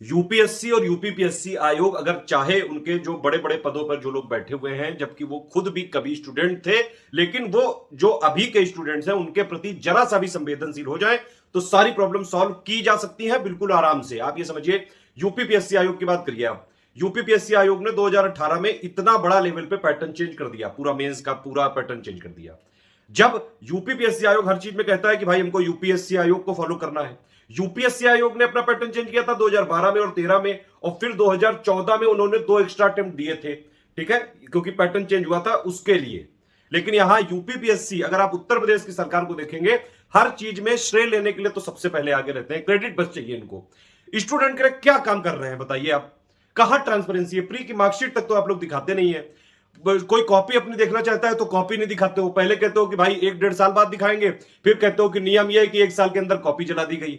UPSC और UPPSC आयोग अगर चाहे, उनके जो बड़े बड़े पदों पर जो लोग बैठे हुए हैं, जबकि वो खुद भी कभी स्टूडेंट थे, लेकिन वो जो अभी के स्टूडेंट्स हैं उनके प्रति जरा सा भी संवेदनशील हो जाए तो सारी प्रॉब्लम सॉल्व की जा सकती है बिल्कुल आराम से। आप ये समझिए, यूपीपीएससी आयोग की बात करिए आप। यूपीपीएससी आयोग ने 2018 में इतना बड़ा लेवल पे पैटर्न चेंज कर दिया, पूरा मेंस का पूरा पैटर्न चेंज कर दिया। जब यूपीपीएससी आयोग हर चीज में कहता है कि भाई हमको यूपीएससी आयोग को फॉलो करना है, यूपीएससी आयोग ने अपना पैटर्न चेंज किया था 2012 में और 13 में, और फिर 2014 में उन्होंने 2 एक्स्ट्रा अटेम्प्ट दिए थे, ठीक है, क्योंकि पैटर्न चेंज हुआ था उसके लिए। लेकिन यहां यूपीपीएससी, अगर आप उत्तर प्रदेश की सरकार को देखेंगे, हर चीज में श्रेय लेने के लिए तो सबसे पहले आगे रहते हैं, क्रेडिट बस चाहिए इनको। स्टूडेंट के लिए क्या काम कर रहे हैं बताइए आप? कहां ट्रांसपेरेंसी है? प्री की मार्कशीट तक तो आप लोग दिखाते नहीं है। कोई कॉपी अपनी देखना चाहता है तो कॉपी नहीं दिखाते हो, पहले कहते हो कि भाई 1-1.5 साल बाद दिखाएंगे, फिर कहते हो कि नियम यह है कि 1 साल के अंदर कॉपी जला दी गई।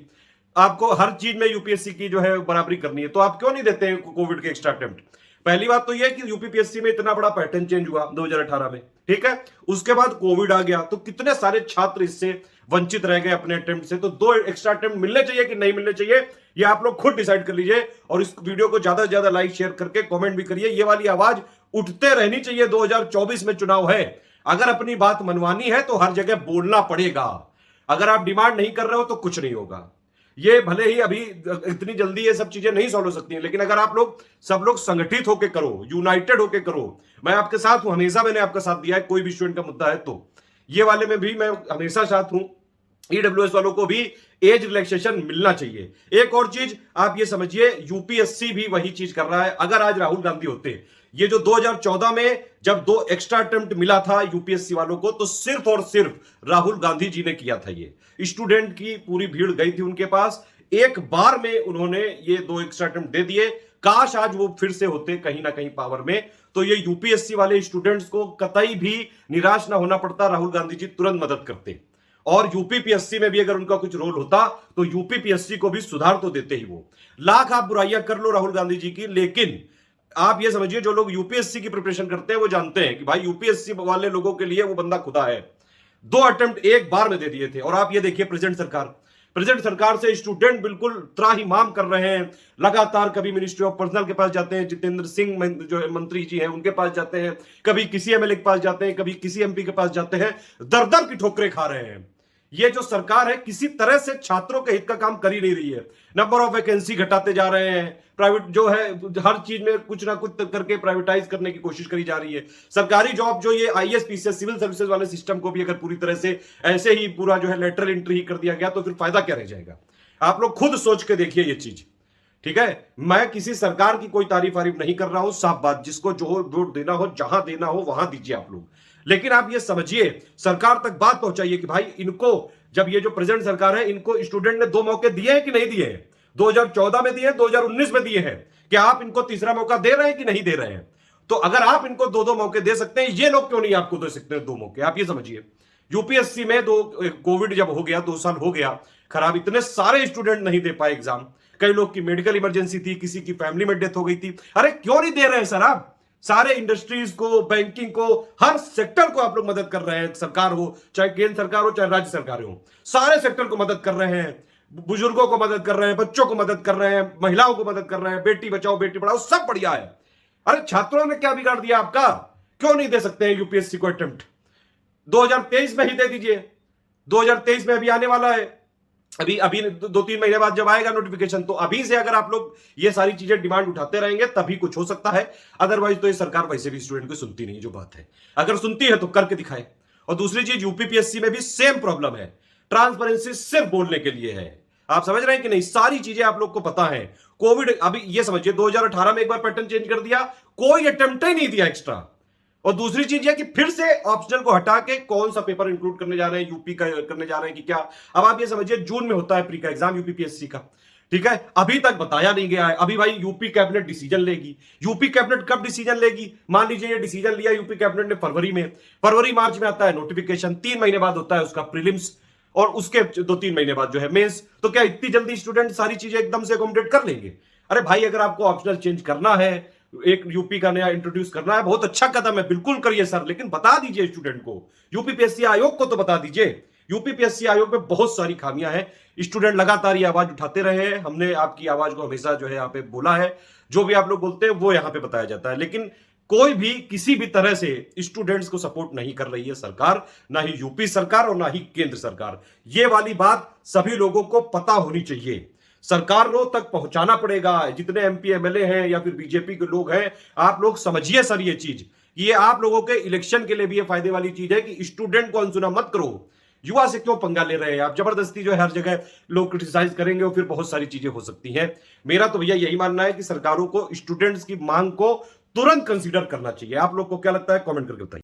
आपको हर चीज में यूपीएससी की जो है बराबरी करनी है, तो आप क्यों नहीं देते हैं कोविड के एक्स्ट्रा अटेम्प्ट? पहली बात तो यह है कि यूपीपीएससी में इतना बड़ा पैटर्न चेंज हुआ 2018 में, ठीक है, उसके बाद कोविड आ गया, तो कितने सारे छात्र इससे वंचित रह गए अपने अटेम्प्ट से। तो 2 एक्स्ट्रा अटेम्प्ट मिलने चाहिए कि नहीं मिलने चाहिए, ये आप लोग खुद डिसाइड कर लीजिए। और इस वीडियो को ज्यादा से ज्यादा लाइक शेयर करके कमेंट भी करिए। ये वाली आवाज उठते रहनी चाहिए। 2024 में चुनाव है, अगर अपनी बात मनवानी है तो हर जगह बोलना पड़ेगा। अगर आप डिमांड नहीं कर रहे हो तो कुछ नहीं होगा। ये भले ही अभी इतनी जल्दी ये सब चीजें नहीं सॉल्व हो सकती हैं, लेकिन अगर आप लोग सब लोग संगठित होकर करो, यूनाइटेड होकर करो, मैं आपके साथ हूं, हमेशा मैंने आपका साथ दिया है, कोई भी स्टूडेंट का मुद्दा है तो ये वाले में भी मैं हमेशा साथ हूं। ईडब्ल्यूएस वालों को भी एज रिलैक्सेशन मिलना चाहिए। एक और चीज आप ये समझिए, यूपीएससी भी वही चीज कर रहा है। अगर आज राहुल गांधी होते, ये जो 2014 में जब 2 एक्स्ट्रा अटेम्प्ट मिला था यूपीएससी वालों को, तो सिर्फ और सिर्फ राहुल गांधी जी ने किया था। ये स्टूडेंट की पूरी भीड़ गई थी उनके पास, एक बार में उन्होंने ये 2 एक्स्ट्रा अटेम्प्ट दे दिए। काश आज वो फिर से होते कहीं ना कहीं पावर में, तो ये यूपीएससी वाले स्टूडेंट्स को कतई भी निराश ना होना पड़ता, राहुल गांधी जी तुरंत मदद करते। और यूपीपीएससी में भी अगर उनका कुछ रोल होता तो यूपीपीएससी को भी सुधार तो देते ही वो। लाख आप बुराइयां कर लो राहुल गांधी जी की, लेकिन आप ये समझिए, जो लोग यूपीएससी की प्रिपरेशन करते हैं वो जानते हैं कि भाई यूपीएससी वाले लोगों के लिए वो बंदा खुदा है। 2 अटेम्प्ट एक बार में दे दिए थे। और आप ये देखिए, प्रेजेंट सरकार से स्टूडेंट बिल्कुल त्राहिमाम कर रहे हैं। लगातार कभी मिनिस्ट्री ऑफ पर्सनल के पास जाते हैं, जितेंद्र सिंह जो मंत्री जी हैं उनके पास जाते हैं, कभी किसी एमएलए के पास जाते हैं, कभी किसी एमपी के पास जाते हैं, दर दर की ठोकरें खा रहे हैं। ये जो सरकार है किसी तरह से छात्रों के हित का काम कर ही नहीं रही है। नंबर ऑफ वैकेंसी घटाते जा रहे हैं, प्राइवेट जो है हर चीज में कुछ ना कुछ करके प्राइवेटाइज करने की कोशिश करी जा रही है। सरकारी जॉब जो ये आईएएस पीसीएस सिविल सर्विसेज वाले सिस्टम को भी अगर पूरी तरह से ऐसे ही पूरा जो है लेटरल एंट्री ही कर दिया गया तो फिर फायदा क्या रह जाएगा? आप लोग खुद सोच के देखिए ये चीज, ठीक है। मैं किसी सरकार की कोई तारीफ वारीफ नहीं कर रहा हूं, साफ बात, जिसको जो वोट देना हो जहां देना हो वहां दीजिए आप लोग। लेकिन आप ये समझिए, सरकार तक बात पहुंचाइए कि भाई इनको, जब ये जो प्रेजेंट सरकार है, इनको स्टूडेंट ने 2 मौके दिए हैं कि नहीं दिए हैं? 2014 में दिए हैं, 2019 में दिए हैं। क्या आप इनको तीसरा मौका दे रहे हैं कि नहीं दे रहे हैं? तो अगर आप इनको 2-2 मौके दे सकते हैं, ये लोग क्यों नहीं आपको दे सकते हैं 2 मौके? आप ये समझिए, यूपीएससी में कोविड जब हो गया, 2 साल हो गया खराब, इतने सारे स्टूडेंट नहीं दे पाए एग्जाम। कई लोग की मेडिकल इमरजेंसी थी, किसी की फैमिली में डेथ हो गई थी। अरे क्यों नहीं दे रहे हैं सर? आप सारे इंडस्ट्रीज को, बैंकिंग को, हर सेक्टर को आप लोग मदद कर रहे हैं। सरकार हो, चाहे केंद्र सरकार हो, चाहे राज्य सरकार हो, सारे सेक्टर को मदद कर रहे हैं। बुजुर्गों को मदद कर रहे हैं, बच्चों को मदद कर रहे हैं, महिलाओं को मदद कर रहे हैं, बेटी बचाओ बेटी पढ़ाओ, सब बढ़िया है। अरे छात्रों ने क्या बिगाड़ दिया आपका? क्यों नहीं दे सकते हैं यूपीएससी को अटेम्प्ट? 2023 में ही दे दीजिए। 2023 में अभी आने वाला है, अभी 2-3 महीने बाद जब आएगा नोटिफिकेशन, तो अभी से अगर आप लोग ये सारी चीजें डिमांड उठाते रहेंगे तभी कुछ हो सकता है। अदरवाइज तो ये सरकार वैसे भी स्टूडेंट को सुनती नहीं, जो बात है। अगर सुनती है तो करके दिखाए। और दूसरी चीज, यूपीपीएससी में भी सेम प्रॉब्लम है, ट्रांसपेरेंसी सिर्फ बोलने के लिए है। आप समझ रहे हैं कि नहीं? सारी चीजें आप लोग को पता है। कोविड, अभी ये समझिए 2018 में एक बार पैटर्न चेंज कर दिया, कोई अटेम्प्ट ही नहीं दिया एक्स्ट्रा। और दूसरी चीज है कि फिर से ऑप्शनल को हटा के कौन सा पेपर इंक्लूड करने जा रहे हैं, यूपी का करने जा रहे हैं कि क्या? अब आप ये समझिए, जून में होता है प्री का एग्जाम यूपीपीएससी का, ठीक है, अभी तक बताया नहीं गया है। अभी भाई यूपी कैबिनेट डिसीजन लेगी। यूपी कैबिनेट कब डिसीजन लेगी? मान लीजिए ये डिसीजन लिया यूपी कैबिनेट ने फरवरी में, फरवरी मार्च में आता है नोटिफिकेशन, 3 महीने बाद होता है उसका प्रीलिम्स, और उसके 2-3 महीने बाद जो है मेंस। तो क्या इतनी जल्दी स्टूडेंट सारी चीजें एकदम से अकोमोडेट कर लेंगे? अरे भाई, अगर आपको ऑप्शनल चेंज करना है, एक यूपी का नया इंट्रोड्यूस करना है, बहुत अच्छा कदम है, बिल्कुल करिए सर, लेकिन बता दीजिए स्टूडेंट को, यूपीपीएससी आयोग को तो बता दीजिए यूपीपीएससी आयोग में बहुत सारी खामियां हैं। स्टूडेंट लगातार ये आवाज उठाते रहे हैं, हमने आपकी आवाज को हमेशा जो है यहाँ पे बोला है, जो भी आप लोग बोलते हैं वो यहाँ पे बताया जाता है, लेकिन कोई भी किसी भी तरह से स्टूडेंट्स को सपोर्ट नहीं कर रही है सरकार, ना ही यूपी सरकार और ना ही केंद्र सरकार। ये वाली बात सभी लोगों को पता होनी चाहिए, सरकारों तक पहुंचाना पड़ेगा। जितने एमपी एमएलए हैं या फिर बीजेपी के लोग हैं, आप लोग समझिए सर ये चीज, ये आप लोगों के इलेक्शन के लिए भी ये फायदे वाली चीज है कि स्टूडेंट को अनसुना मत करो। युवा से क्यों पंगा ले रहे हैं आप? जबरदस्ती जो है हर जगह लोग क्रिटिसाइज करेंगे और फिर बहुत सारी चीजें हो सकती हैं। मेरा तो भैया यही मानना है कि सरकारों को स्टूडेंट्स की मांग को तुरंत कंसीडर करना चाहिए। आप लोग को क्या लगता है? कमेंट करके बताइए।